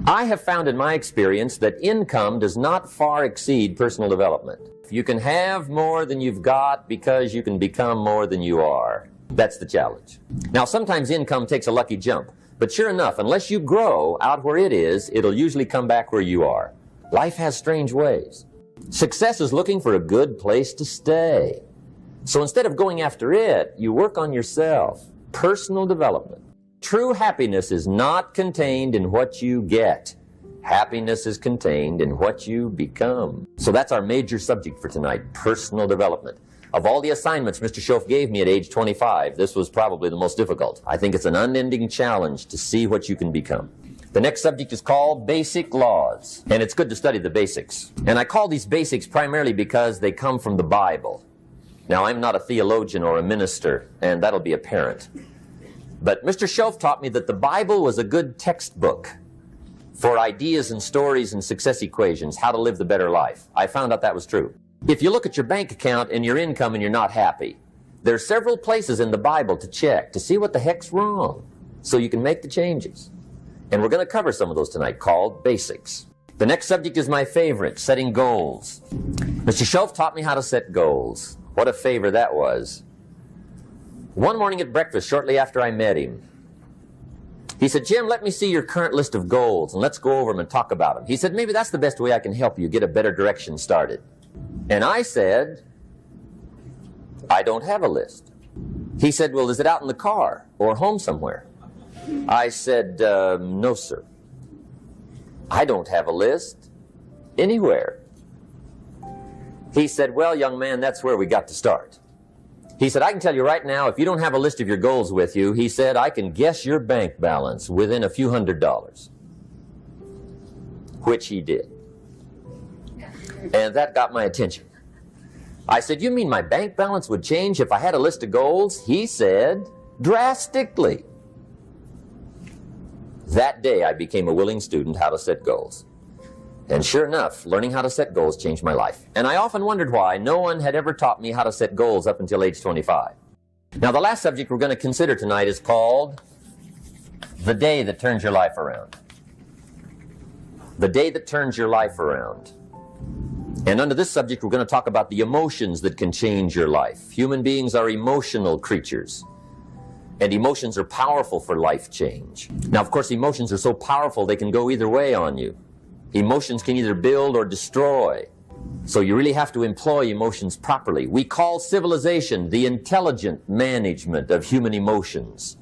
I have found in my experience that income does not far exceed personal development. You can have more than you've got because you can become more than you are. That's the challenge. Now, sometimes income takes a lucky jump, but sure enough, unless you grow out where it is, it'll usually come back where you are. Life has strange ways. Success is looking for a good place to stay. So instead of going after it, you work on yourself. Personal development. True happiness is not contained in what you get. Happiness is contained in what you become. So that's our major subject for tonight, personal development. Of all the assignments Mr. Schoaf gave me at age 25, this was probably the most difficult. I think it's an unending challenge to see what you can become. The next subject is called basic laws, and it's good to study the basics. And I call these basics primarily because they come from the Bible. Now, I'm not a theologian or a minister, and that'll be apparent. But Mr. Schoaf taught me that the Bible was a good textbook for ideas and stories and success equations, how to live the better life. I found out that was true. If you look at your bank account and your income and you're not happy, there are several places in the Bible to check to see what the heck's wrong so you can make the changes. And we're going to cover some of those tonight, called basics. The next subject is my favorite, setting goals. Mr. Schoaf taught me how to set goals. What a favor that was. One morning at breakfast, shortly after I met him, he said, "Jim, let me see your current list of goals, and let's go over them and talk about them." He said, "Maybe that's the best way I can help you get a better direction started." And I said, "I don't have a list." He said, "Well, is it out in the car or home somewhere?" I said, "No, sir. I don't have a list anywhere." He said, "Well, young man, that's where we got to start." He said, "I can tell you right now, if you don't have a list of your goals with you," he said, "I can guess your bank balance within a few $100s. Which he did. And that got my attention. I said, "You mean my bank balance would change if I had a list of goals?" He said, "Drastically." That day, I became a willing student how to set goals. And sure enough, learning how to set goals changed my life. And I often wondered why no one had ever taught me how to set goals up until age 25. Now, the last subject we're going to consider tonight is called the day that turns your life around. The day that turns your life around. And under this subject, we're going to talk about the emotions that can change your life. Human beings are emotional creatures. And emotions are powerful for life change. Now, of course, emotions are so powerful they can go either way on you. Emotions can either build or destroy. So you really have to employ emotions properly. We call civilization the intelligent management of human emotions.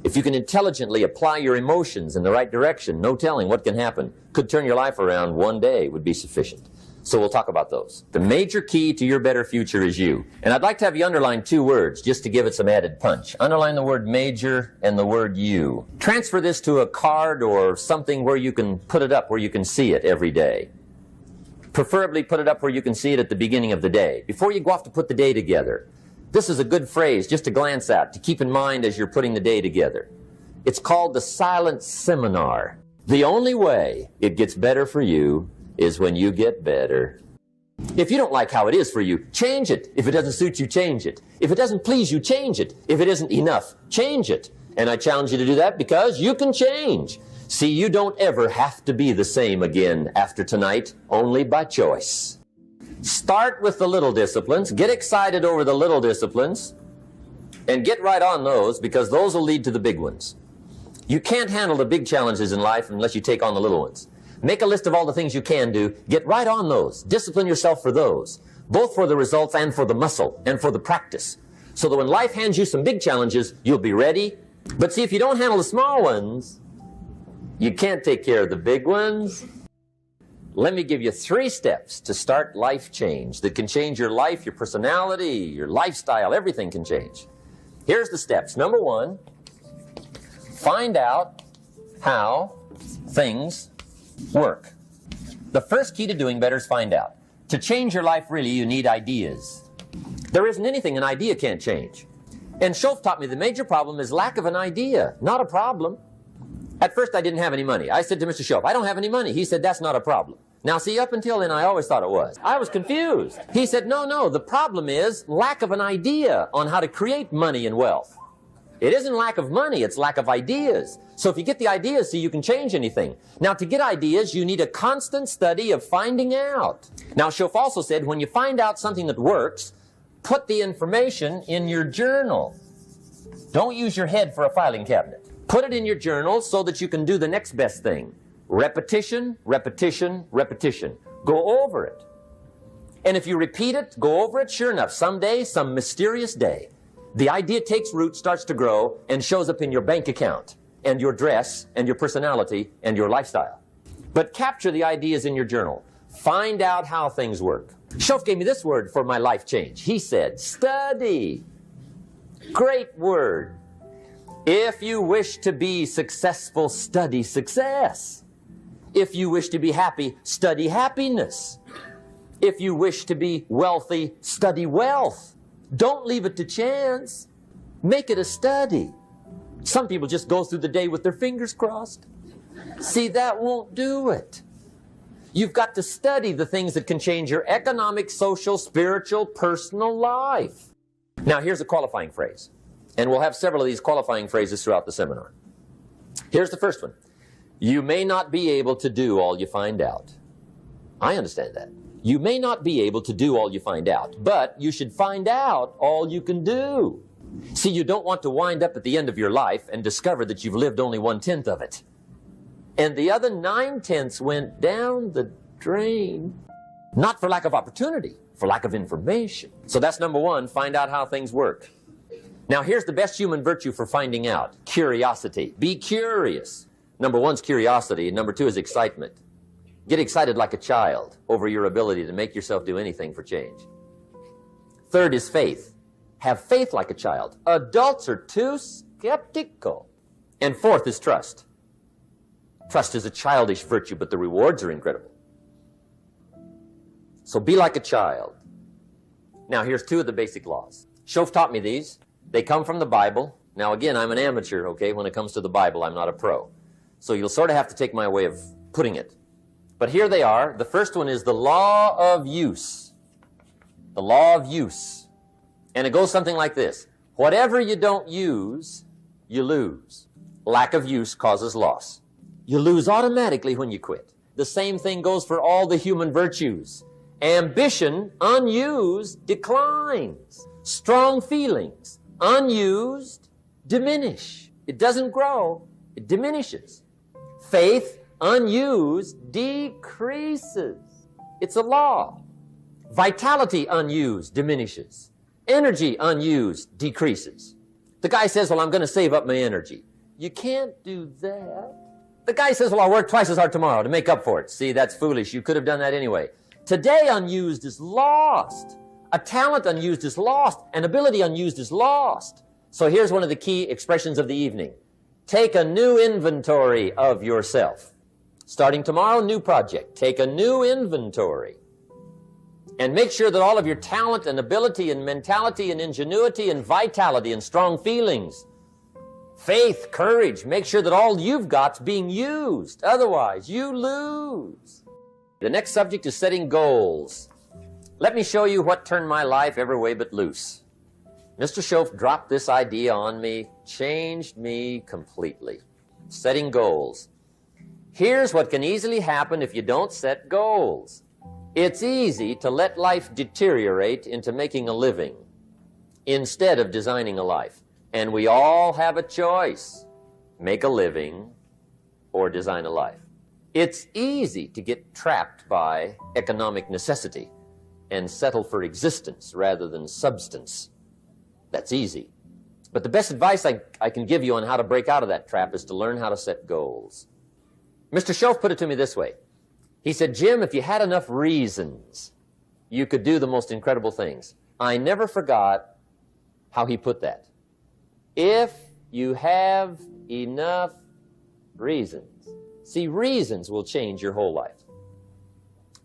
If you can intelligently apply your emotions in the right direction, no telling what can happen. Could turn your life around one day would be sufficient. So we'll talk about those. The major key to your better future is you. And I'd like to have you underline two words just to give it some added punch. Underline the word major and the word you. Transfer this to a card or something where you can put it up, where you can see it every day. Preferably put it up where you can see it at the beginning of the day, before you go off to put the day together. This is a good phrase just to glance at, to keep in mind as you're putting the day together. It's called the silent seminar. The only way it gets better for you is when you get better. If you don't like how it is for you, change it. If it doesn't suit you, change it. If it doesn't please you, change it. If it isn't enough, change it. And I challenge you to do that because you can change. See, you don't ever have to be the same again after tonight, only by choice. Start with the little disciplines, get excited over the little disciplines, and get right on those because those will lead to the big ones. You can't handle the big challenges in life unless you take on the little ones. Make a list of all the things you can do. Get right on those. Discipline yourself for those, both for the results and for the muscle and for the practice, so that when life hands you some big challenges, you'll be ready. But see, if you don't handle the small ones, you can't take care of the big ones. Let me give you 3 steps to start life change that can change your life, your personality, your lifestyle. Everything can change. Here's the steps. Number 1, find out how things work. The first key to doing better is find out. To change your life, really, you need ideas. There isn't anything an idea can't change. And Schoaf taught me the major problem is lack of an idea, not a problem. At first, I didn't have any money. I said to Mr. Schoaf, "I don't have any money." He said, "That's not a problem." Now, see, up until then, I always thought it was. I was confused. He said, no, the problem is lack of an idea on how to create money and wealth. It isn't lack of money, it's lack of ideas. So if you get the ideas, see, you can change anything. Now, to get ideas, you need a constant study of finding out. Now, Schoff also said, when you find out something that works, put the information in your journal. Don't use your head for a filing cabinet. Put it in your journal so that you can do the next best thing. Repetition, repetition, repetition. Go over it. And if you repeat it, go over it, sure enough, someday, some mysterious day, the idea takes root, starts to grow, and shows up in your bank account, and your dress, and your personality, and your lifestyle. But capture the ideas in your journal. Find out how things work. Schoff gave me this word for my life change. He said, study. Great word. If you wish to be successful, study success. If you wish to be happy, study happiness. If you wish to be wealthy, study wealth. Don't leave it to chance. Make it a study. Some people just go through the day with their fingers crossed. See, that won't do it. You've got to study the things that can change your economic, social, spiritual, personal life. Now, here's a qualifying phrase. And we'll have several of these qualifying phrases throughout the seminar. Here's the first one. You may not be able to do all you find out. I understand that. You may not be able to do all you find out, but you should find out all you can do. See, you don't want to wind up at the end of your life and discover that you've lived only 1/10 of it. And the other 9/10 went down the drain. Not for lack of opportunity, for lack of information. So that's number one, find out how things work. Now here's the best human virtue for finding out. Curiosity. Be curious. Number one's curiosity, and number two is excitement. Get excited like a child over your ability to make yourself do anything for change. Third is faith. Have faith like a child. Adults are too skeptical. And fourth is trust. Trust is a childish virtue, but the rewards are incredible. So be like a child. Now here's two of the basic laws. Schoff taught me these. They come from the Bible. Now again, I'm an amateur, okay? When it comes to the Bible, I'm not a pro. So you'll sort of have to take my way of putting it. But here they are. The first one is the law of use. The law of use. And it goes something like this. Whatever you don't use, you lose. Lack of use causes loss. You lose automatically when you quit. The same thing goes for all the human virtues. Ambition, unused, declines. Strong feelings, unused, diminish. It doesn't grow, it diminishes. Faith, unused, decreases. It's a law. Vitality, unused, diminishes. Energy, unused, decreases. The guy says, well, I'm going to save up my energy. You can't do that. The guy says, well, I'll work twice as hard tomorrow to make up for it. See, that's foolish. You could have done that anyway. Today, unused is lost. A talent unused is lost. An ability unused is lost. So here's one of the key expressions of the evening. Take a new inventory of yourself. Starting tomorrow, new project. Take a new inventory. And make sure that all of your talent and ability and mentality and ingenuity and vitality and strong feelings, faith, courage, make sure that all you've got's being used. Otherwise, you lose. The next subject is setting goals. Let me show you what turned my life every way but loose. Mr. Schoff dropped this idea on me, changed me completely. Setting goals. Here's what can easily happen if you don't set goals. It's easy to let life deteriorate into making a living instead of designing a life. And we all have a choice. Make a living or design a life. It's easy to get trapped by economic necessity and settle for existence rather than substance. That's easy. But the best advice I can give you on how to break out of that trap is to learn how to set goals. Mr. Schoff put it to me this way. He said, Jim, if you had enough reasons, you could do the most incredible things. I never forgot how he put that. If you have enough reasons. See, reasons will change your whole life.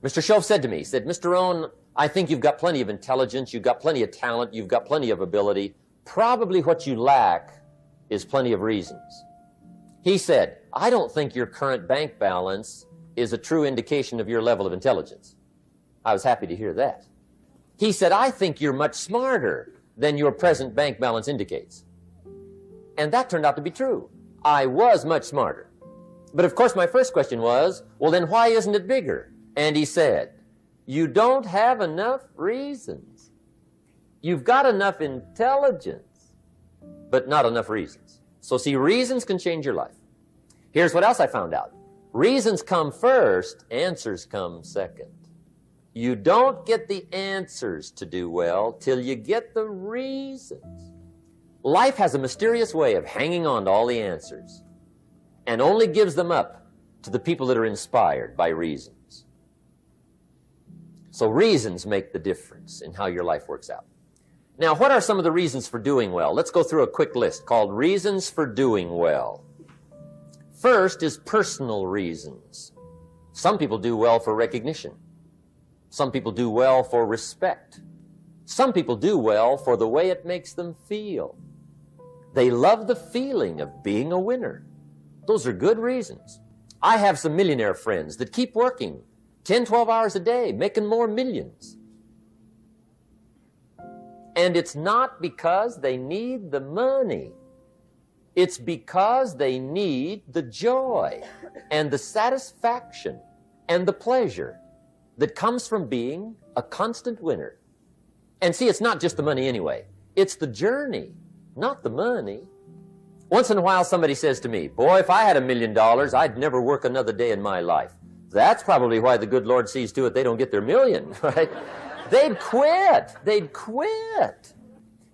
Mr. Schoff said to me, he said, Mr. Rohn, I think you've got plenty of intelligence, you've got plenty of talent, you've got plenty of ability. Probably what you lack is plenty of reasons. He said, I don't think your current bank balance is a true indication of your level of intelligence. I was happy to hear that. He said, I think you're much smarter than your present bank balance indicates. And that turned out to be true. I was much smarter. But of course my first question was, well then why isn't it bigger? And he said, you don't have enough reasons. You've got enough intelligence, but not enough reasons. So see, reasons can change your life. Here's what else I found out. Reasons come first, answers come second. You don't get the answers to do well till you get the reasons. Life has a mysterious way of hanging on to all the answers and only gives them up to the people that are inspired by reasons. So reasons make the difference in how your life works out. Now, what are some of the reasons for doing well? Let's go through a quick list called Reasons for Doing Well. First is personal reasons. Some people do well for recognition. Some people do well for respect. Some people do well for the way it makes them feel. They love the feeling of being a winner. Those are good reasons. I have some millionaire friends that keep working 10, 12 hours a day, making more millions. And it's not because they need the money. It's because they need the joy and the satisfaction and the pleasure that comes from being a constant winner. And see, it's not just the money anyway. It's the journey, not the money. Once in a while somebody says to me, boy, if I had $1 million, I'd never work another day in my life. That's probably why the good Lord sees to it they don't get their million, right? They'd quit. They'd quit.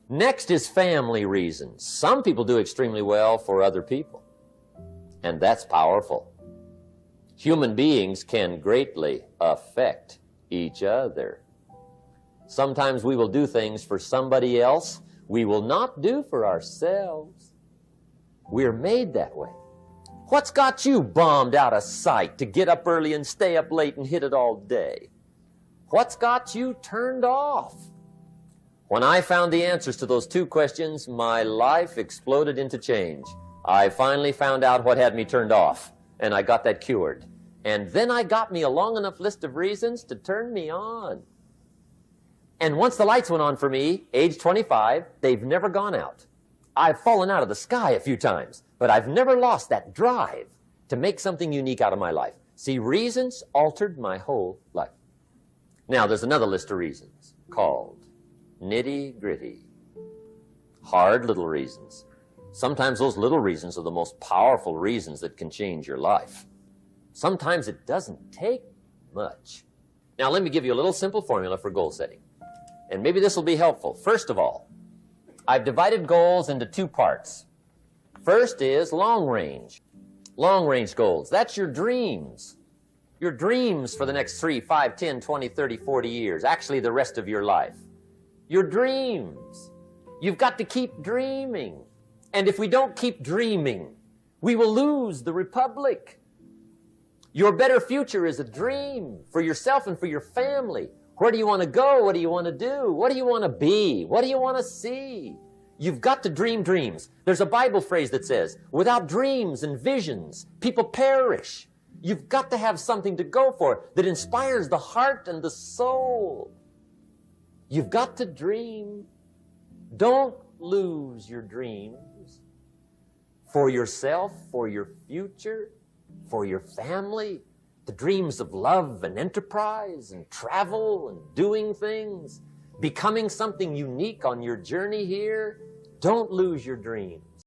Next is family reasons. Some people do extremely well for other people, and that's powerful. Human beings can greatly affect each other. Sometimes we will do things for somebody else we will not do for ourselves. We're made that way. What's got you bombed out of sight to get up early and stay up late and hit it all day? What's got you turned off? When I found the answers to those two questions, my life exploded into change. I finally found out what had me turned off, and I got that cured. And then I got me a long enough list of reasons to turn me on. And once the lights went on for me, age 25, they've never gone out. I've fallen out of the sky a few times, but I've never lost that drive to make something unique out of my life. See, reasons altered my whole life. Now, there's another list of reasons called nitty-gritty. Hard little reasons. Sometimes those little reasons are the most powerful reasons that can change your life. Sometimes it doesn't take much. Now, let me give you a little simple formula for goal setting. And maybe this will be helpful. First of all, I've divided goals into two parts. First is long range. Long range goals. That's your dreams. Your dreams for the next 3, 5, 10, 20, 30, 40 years. Actually, the rest of your life. Your dreams. You've got to keep dreaming. And if we don't keep dreaming, we will lose the republic. Your better future is a dream for yourself and for your family. Where do you want to go? What do you want to do? What do you want to be? What do you want to see? You've got to dream dreams. There's a Bible phrase that says, without dreams and visions, people perish. You've got to have something to go for that inspires the heart and the soul. You've got to dream. Don't lose your dreams for yourself, for your future, for your family. The dreams of love and enterprise and travel and doing things, becoming something unique on your journey here. Don't lose your dreams.